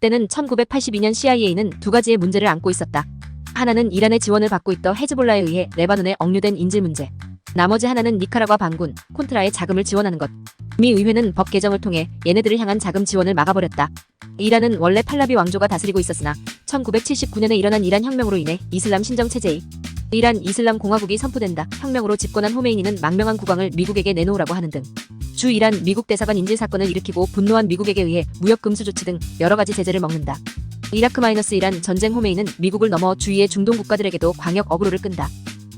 그때는 1982년 CIA는 두 가지의 문제를 안고 있었다. 하나는 이란의 지원을 받고 있던 헤즈볼라에 의해 레바논에 억류된 인질 문제. 나머지 하나는 니카라과 반군, 콘트라의 자금을 지원하는 것. 미 의회는 법 개정을 통해 얘네들을 향한 자금 지원을 막아버렸다. 이란은 원래 팔라비 왕조가 다스리고 있었으나 1979년에 일어난 이란 혁명으로 인해 이슬람 신정 체제의 이란 이슬람 공화국이 선포된다. 혁명으로 집권한 호메이니는 망명한 국왕을 미국에게 내놓으라고 하는 등 주 이란 미국 대사관 인질 사건을 일으키고 분노한 미국에게 의해 무역 금수 조치 등 여러 가지 제재를 먹는다. 이라크-이란 전쟁. 호메이는 미국을 넘어 주위의 중동 국가들에게도 광역 어그로를 끈다.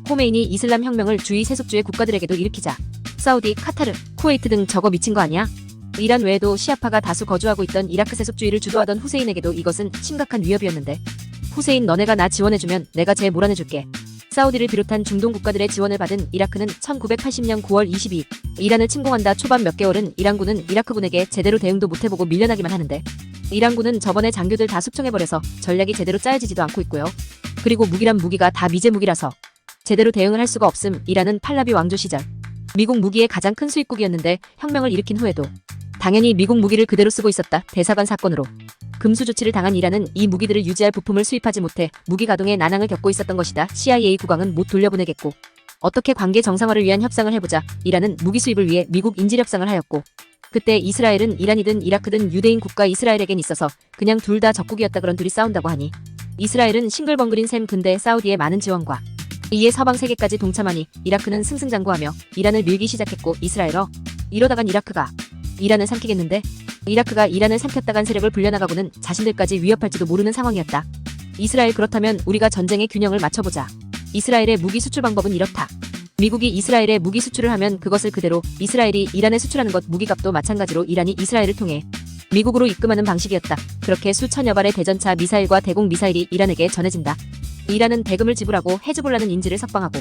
호메인이 이슬람 혁명을 주위 세속주의 국가들에게도 일으키자 사우디, 카타르, 쿠웨이트 등 저거 미친 거 아니야? 이란 외에도 시아파가 다수 거주하고 있던 이라크 세속주의를 주도하던 후세인에게도 이것은 심각한 위협이었는데, 후세인 너네가 나 지원해주면 내가 쟤 몰아내줄게. 사우디를 비롯한 중동 국가들의 지원을 받은 이라크는 1980년 9월 22일 이란을 침공한다. 초반 몇 개월은 이란군은 이라크군에게 제대로 대응도 못해보고 밀려나기만 하는데, 이란군은 저번에 장교들 다 숙청해버려서 전략이 제대로 짜여지지도 않고 있고요. 그리고 무기란 무기가 다 미제 무기라서 제대로 대응을 할 수가 없음. 이란은 팔라비 왕조 시절 미국 무기의 가장 큰 수입국이었는데 혁명을 일으킨 후에도 당연히 미국 무기를 그대로 쓰고 있었다. 대사관 사건으로 금수 조치를 당한 이란은 이 무기들을 유지할 부품을 수입하지 못해 무기 가동에 난항을 겪고 있었던 것이다. CIA 국왕은 못 돌려보내겠고 어떻게 관계 정상화를 위한 협상을 해보자 이란은 무기 수입을 위해 미국 인질 협상을 하였고, 그때 이스라엘은 이란이든 이라크든 유대인 국가 이스라엘에겐 있어서 그냥 둘 다 적국이었다. 그런 둘이 싸운다고 하니 이스라엘은 싱글벙글인 셈. 근데 사우디의 많은 지원과 이에 서방 세계까지 동참하니 이라크는 승승장구하며 이란을 밀기 시작했고, 이러다간 이라크가 이란을 삼키겠는데, 이라크가 이란을 삼켰다간 세력을 불려나가고는 자신들까지 위협할지도 모르는 상황이었다. 이스라엘 그렇다면 우리가 전쟁의 균형을 맞춰보자. 이스라엘의 무기 수출 방법은 이렇다. 미국이 이스라엘에 무기 수출을 하면 그것을 그대로 이스라엘이 이란에 수출하는 것. 무기값도 마찬가지로 이란이 이스라엘을 통해 미국으로 입금하는 방식이었다. 그렇게 수천여 발의 대전차 미사일과 대공 미사일이 이란에게 전해진다. 이란은 대금을 지불하고 헤즈볼라는 인질을 석방하고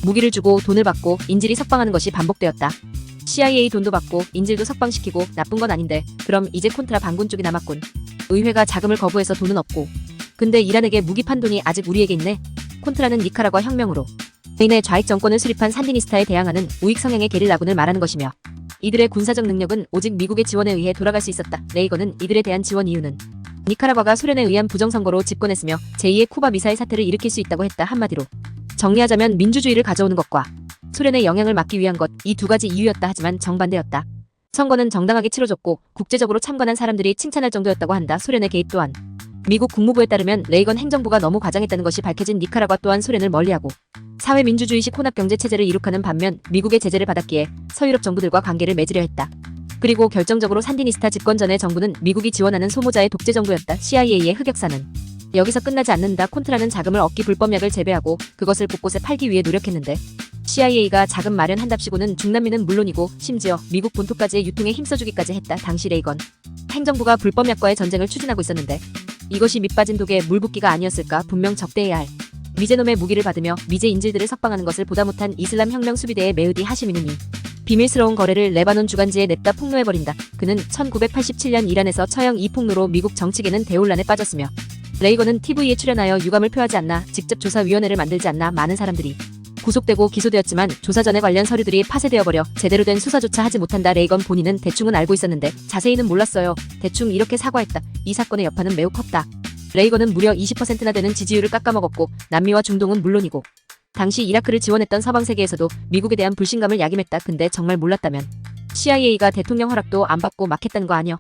무기를 주고 돈을 받고 인질이 석방하는 것이 반복되었다. CIA 돈도 받고 인질도 석방시키고 나쁜 건 아닌데, 그럼 이제 콘트라 반군 쪽이 남았군. 의회가 자금을 거부해서 돈은 없고, 근데 이란에게 무기 판 돈이 아직 우리에게 있네. 콘트라는 니카라과 혁명으로 인해 좌익 정권을 수립한 산디니스타에 대항하는 우익 성향의 게릴라군을 말하는 것이며, 이들의 군사적 능력은 오직 미국의 지원에 의해 돌아갈 수 있었다. 레이건은 이들에 대한 지원 이유는 니카라과가 소련에 의한 부정선거로 집권했으며 제2의 쿠바 미사일 사태를 일으킬 수 있다고 했다. 한마디로 정리하자면 민주주의를 가져오는 것과 소련의 영향을 막기 위한 것, 이 두 가지 이유였다. 하지만 정반대였다. 선거는 정당하게 치러졌고 국제적으로 참관한 사람들이 칭찬할 정도였다고 한다. 소련의 개입 또한 미국 국무부에 따르면 레이건 행정부가 너무 과장했다는 것이 밝혀진 니카라과 또한 소련을 멀리하고 사회민주주의식 혼합경제체제를 이룩하는 반면 미국의 제재를 받았기에 서유럽 정부들과 관계를 맺으려 했다. 그리고 결정적으로 산디니스타 집권 전의 정부는 미국이 지원하는 소모자의 독재 정부였다. CIA의 흑역사는 여기서 끝나지 않는다. 콘트라는 자금을 얻기 불법약을 재배하고 그것을 곳곳에 팔기 위해 노력했는데, CIA가 자금 마련한답시고는 중남미는 물론이고 심지어 미국 본토까지의 유통에 힘써주기까지 했다. 당시 레이건 행정부가 불법약과의 전쟁을 추진하고 있었는데 이것이 밑빠진 독에 물 붓기가 아니었을까. 분명 적대해야 할 미제놈의 무기를 받으며 미제 인질들을 석방하는 것을 보다 못한 이슬람 혁명 수비대의 메흐디 하시미는 이 비밀스러운 거래를 레바논 주간지에 냅다 폭로해버린다. 그는 1987년 이란에서 처형 이 폭로로 미국 정치계는 대혼란에 빠졌으며, 레이건은 TV에 출연하여 유감을 표하지 않나, 직접 조사위원회를 만들지 않나 많은 사람들이 구속되고 기소되었지만 조사 전에 관련 서류들이 파쇄되어버려 제대로 된 수사조차 하지 못한다. 레이건 본인은 대충은 알고 있었는데 자세히는 몰랐어요. 대충 이렇게 사과했다. 이 사건의 여파는 매우 컸다. 레이건은 무려 20%나 되는 지지율을 깎아먹었고, 남미와 중동은 물론이고 당시 이라크를 지원했던 서방 세계에서도 미국에 대한 불신감을 야김했다. 근데 정말 몰랐다면 CIA가 대통령 허락도 안 받고 막 했다는 거 아니여?